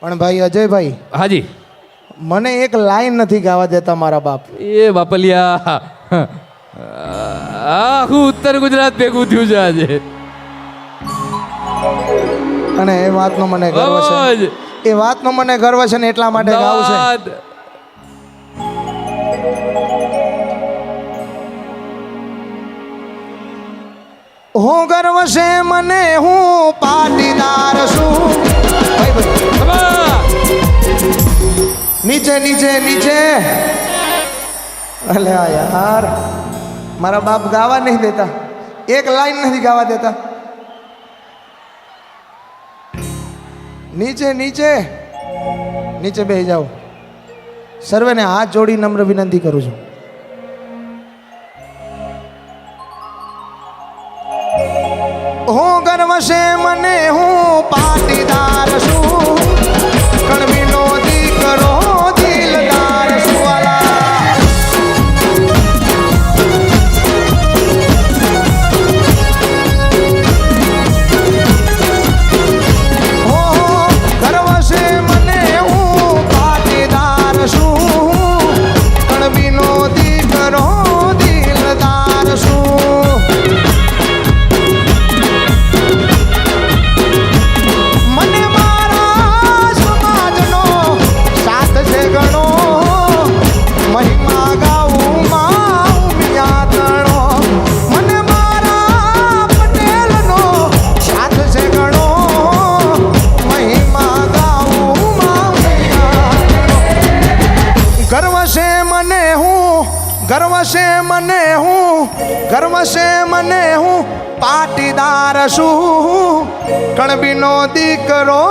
પણ ભાઈ અજયભાઈ, હાજી. મને એક લાઈન નથી ગાવા દેતા મારા બાપ. એ બાપલિયા, આખું ઉત્તર ગુજરાત ભેગું થયું છે આજે. અને એ વાતનો મને ગર્વ છે. એ વાતનો મને ગર્વ છે ને એટલા માટે ગાવું છે. હું ગર્વ છે મને, હું પાટીદાર છું. નીચે નીચે નીચે. અલે યાર, મારા બાપ ગાવા નહીં દેતા, એક લાઈન નથી ગાવા દેતા. નીચે નીચે નીચે બેસી જાઓ. સર્વેને હાથ જોડી નમ્ર વિનંતી કરું છું. હું ગર્વ છે મને, હું પાટીદાર છું. કણબીનો દીકરો દિલદાર છું. ગર્વ છે મને, હું પાટીદાર છું. કણબીનો દીકરો દિલદાર છું. મને મારા સમાજનો સાથ છે ગણો. મહિમા ગાઉં માં ઉમિયા તણો. મને મારા પટેલનો સાથ છે ગણો. મહિમા ગાઉં માં ઉમિયા તણો. ગર્વ છે મને, હું ગર્વ છે મને, હું ગર્વ છે મને, હું પાટીદાર છું. કણબીનો દીકરો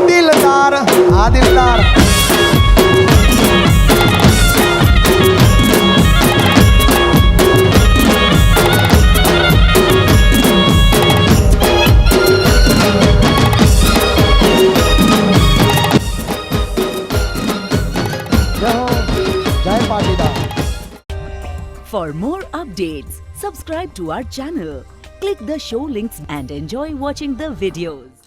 દિલદાર. આ દિલદાર. જય હો, જય Patidar. For more updates, subscribe to our channel, click the show links and enjoy watching the videos.